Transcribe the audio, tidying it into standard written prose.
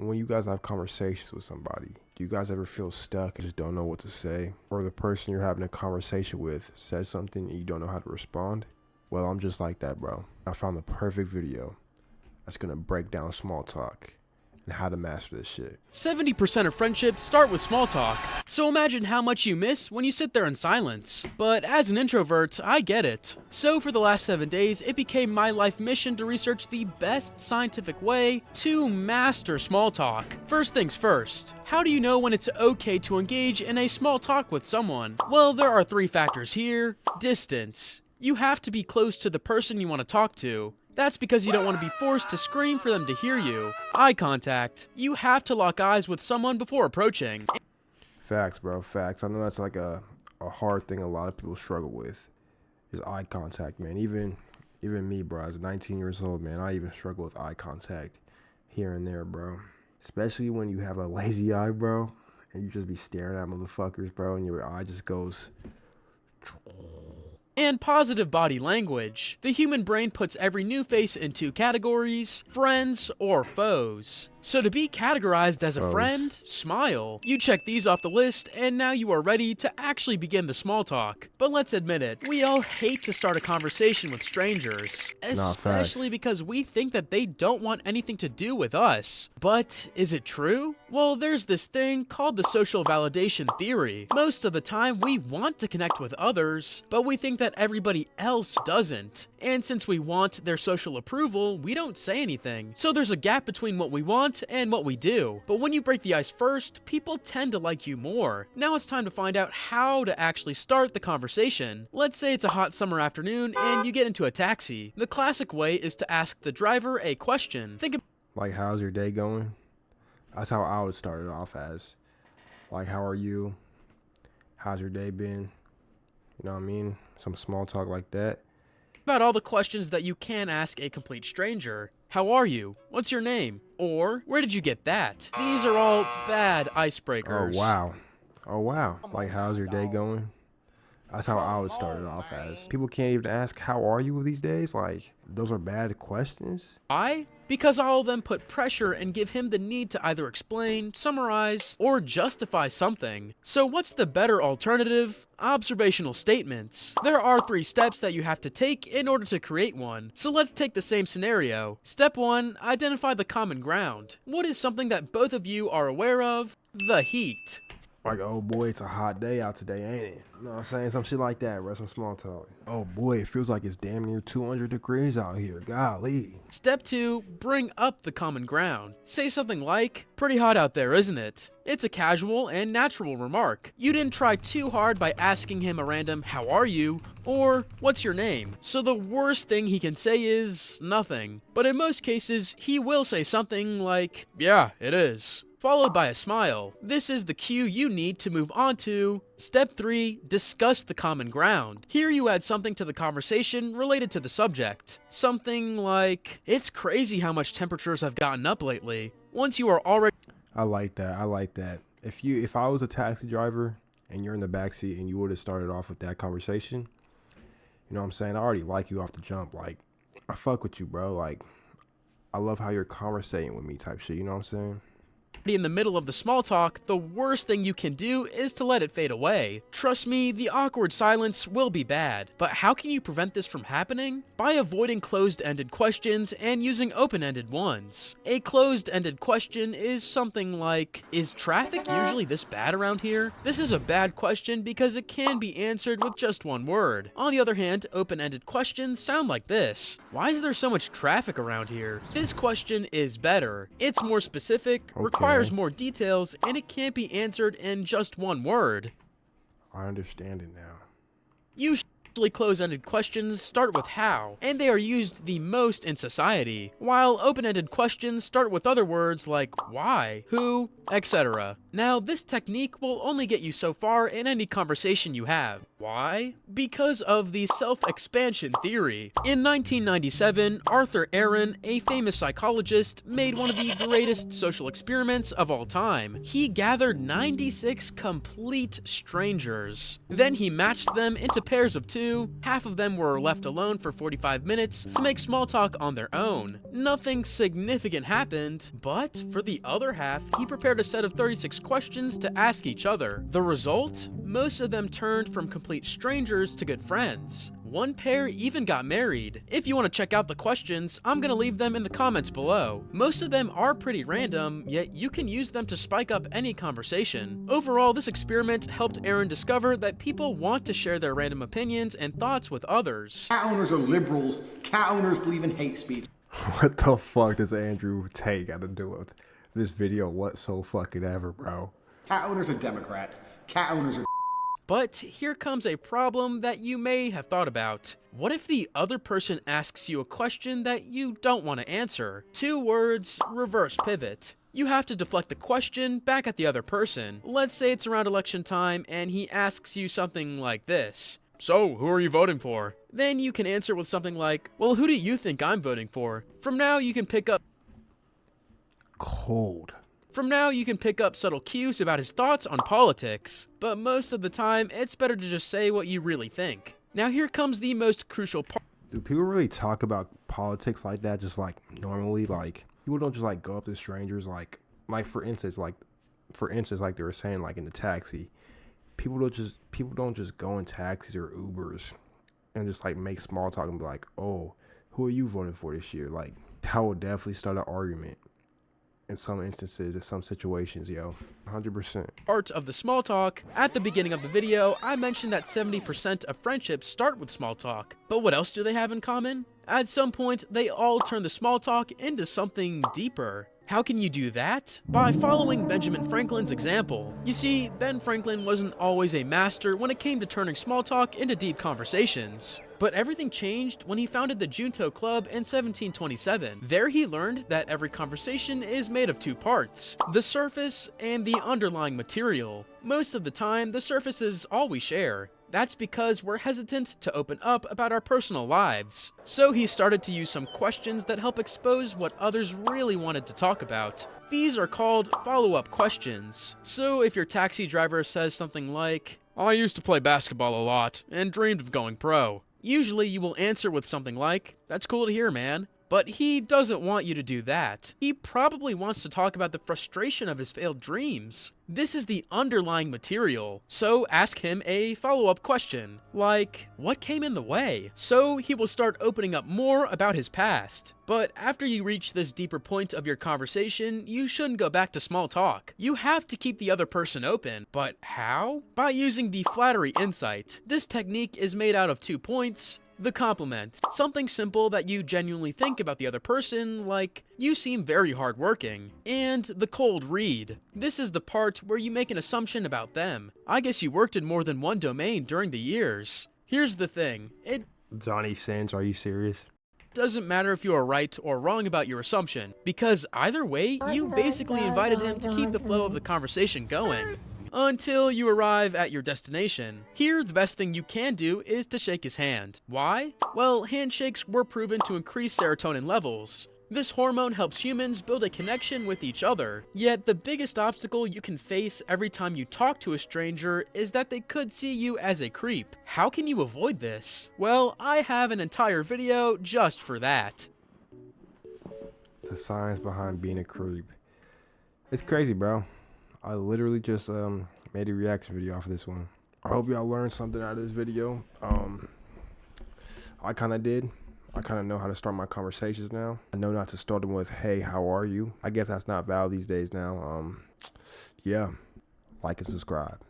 when you guys have conversations with somebody, do you guys ever feel stuck and just don't know what to say? Or the person you're having a conversation with says something and you don't know how to respond? Well, I'm just like that, bro. I found the perfect video that's gonna break down small talk and how to master this shit. 70% of friendships start with small talk, so imagine how much you miss when you sit there in silence. But as an introvert, I get it. So for the last 7 days, it became my life mission to research the best scientific way to master small talk. First things first, how do you know when it's okay to engage in a small talk with someone? Well, there are 3 factors here. Distance. You have to be close to the person you want to talk to. That's because you don't want to be forced to scream for them to hear you. Eye contact. You have to lock eyes with someone before approaching. Facts, bro, facts. I know that's like a hard thing a lot of people struggle with, is eye contact, man. Even me, bro, as 19 years old, man, I even struggle with eye contact here and there, bro. Especially when you have a lazy eye, bro, and you just be staring at motherfuckers, bro, and your eye just goes... And positive body language. The human brain puts every new face in 2 categories, friends or foes. So to be categorized as a friend, smile. You check these off the list, and now you are ready to actually begin the small talk. But let's admit it, we all hate to start a conversation with strangers. Especially because we think that they don't want anything to do with us. But is it true? Well, there's this thing called the social validation theory. Most of the time, we want to connect with others, but we think that everybody else doesn't. And since we want their social approval, we don't say anything. So there's a gap between what we want and what we do. But when you break the ice first, people tend to like you more. Now it's time to find out how to actually start the conversation. Let's say it's a hot summer afternoon and you get into a taxi. The classic way is to ask the driver a question. Like, how's your day going? That's how I would start it off as. Like, how are you? How's your day been? You know what I mean? Some small talk like that. About all the questions that you can ask a complete stranger. How are you? What's your name? Or, where did you get that? These are all bad icebreakers. Oh, wow. Oh, wow. Like, how's your day going? That's how I would start it off as. People can't even ask, how are you these days? Like, those are bad questions. Why? Because all of them put pressure and give him the need to either explain, summarize, or justify something. So what's the better alternative? Observational statements. There are 3 steps that you have to take in order to create one. So let's take the same scenario. Step 1, identify the common ground. What is something that both of you are aware of? The heat. Like, oh boy, it's a hot day out today, ain't it? You know what I'm saying? Some shit like that, bro. Some small talk. Oh boy, it feels like it's damn near 200 degrees out here. Golly. Step 2, bring up the common ground. Say something like, pretty hot out there, isn't it? It's a casual and natural remark. You didn't try too hard by asking him a random, how are you? Or, what's your name? So the worst thing he can say is nothing. But in most cases, he will say something like, yeah, it is, followed by a smile. This is the cue you need to move on to Step 3, discuss the common ground. Here you add something to the conversation related to the subject. Something like, it's crazy how much temperatures have gotten up lately. Once you are already... I like that. I like that. If I was a taxi driver and you're in the backseat and you would have started off with that conversation, you know what I'm saying? I already like you off the jump. Like, I fuck with you, bro. Like, I love how you're conversating with me type shit. You know what I'm saying? In the middle of the small talk, the worst thing you can do is to let it fade away. Trust me, the awkward silence will be bad. But how can you prevent this from happening? By avoiding closed-ended questions and using open-ended ones. A closed-ended question is something like, is traffic usually this bad around here? This is a bad question because it can be answered with just one word. On the other hand, open-ended questions sound like this. Why is there so much traffic around here? This question is better. It's more specific, requires more details, and it can't be answered in just one word. I understand it now. Usually closed-ended questions start with how, and they are used the most in society, while open-ended questions start with other words like why, who, etc. Now, this technique will only get you so far in any conversation you have. Why? Because of the self-expansion theory. In 1997, Arthur Aaron, a famous psychologist, made one of the greatest social experiments of all time. He gathered 96 complete strangers. Then he matched them into pairs of 2 2, half of them were left alone for 45 minutes to make small talk on their own. Nothing significant happened, but for the other half, he prepared a set of 36 questions to ask each other. The result? Most of them turned from complete strangers to good friends. One pair even got married. If you want to check out the questions, I'm gonna leave them in the comments below. Most of them are pretty random, yet you can use them to spike up any conversation. Overall, this experiment helped Aaron discover that people want to share their random opinions and thoughts with others. Cat owners are liberals. Cat owners believe in hate speech. What the fuck does Andrew Tate got to do with this video whatsoever, bro? Cat owners are Democrats. Cat owners are. But here comes a problem that you may have thought about. What if the other person asks you a question that you don't want to answer? 2 words, reverse pivot. You have to deflect the question back at the other person. Let's say it's around election time and he asks you something like this. So, who are you voting for? Then you can answer with something like, well, who do you think I'm voting for? From now you can pick up subtle cues about his thoughts on politics, but most of the time, it's better to just say what you really think. Now here comes the most crucial part. Do people really talk about politics like that, just like normally? Like, people don't just like go up to strangers, like for instance, like they were saying, like in the taxi. People don't just go in taxis or Ubers and just like make small talk and be like, oh, who are you voting for this year? Like, that would definitely start an argument. In some instances, in some situations, 100%. Part of the small talk. At the beginning of the video, I mentioned that 70% of friendships start with small talk. But what else do they have in common? At some point, they all turn the small talk into something deeper. How can you do that? By following Benjamin Franklin's example. You see, Ben Franklin wasn't always a master when it came to turning small talk into deep conversations. But everything changed when he founded the Junto Club in 1727. There he learned that every conversation is made of 2 parts, the surface and the underlying material. Most of the time, the surface is all we share. That's because we're hesitant to open up about our personal lives. So he started to use some questions that help expose what others really wanted to talk about. These are called follow-up questions. So if your taxi driver says something like, I used to play basketball a lot and dreamed of going pro, usually you will answer with something like, that's cool to hear, man. But he doesn't want you to do that. He probably wants to talk about the frustration of his failed dreams. This is the underlying material, so ask him a follow-up question, like, what came in the way? So he will start opening up more about his past. But after you reach this deeper point of your conversation, you shouldn't go back to small talk. You have to keep the other person open. But how? By using the flattery insight. This technique is made out of 2 points. The compliment. Something simple that you genuinely think about the other person, like, you seem very hardworking. And the cold read. This is the part where you make an assumption about them. I guess you worked in more than one domain during the years. Here's the thing. Johnny Sins, are you serious? Doesn't matter if you are right or wrong about your assumption, because either way, you basically invited him to keep the flow of the conversation going. Until you arrive at your destination. Here, the best thing you can do is to shake his hand. Why? Well, handshakes were proven to increase serotonin levels. This hormone helps humans build a connection with each other. Yet, the biggest obstacle you can face every time you talk to a stranger is that they could see you as a creep. How can you avoid this? Well, I have an entire video just for that. The science behind being a creep. It's crazy, bro. I literally just made a reaction video off of this one. I hope y'all learned something out of this video. I kind of did. I kind of know how to start my conversations now. I know not to start them with, hey, how are you? I guess that's not valid these days now. Yeah, like and subscribe.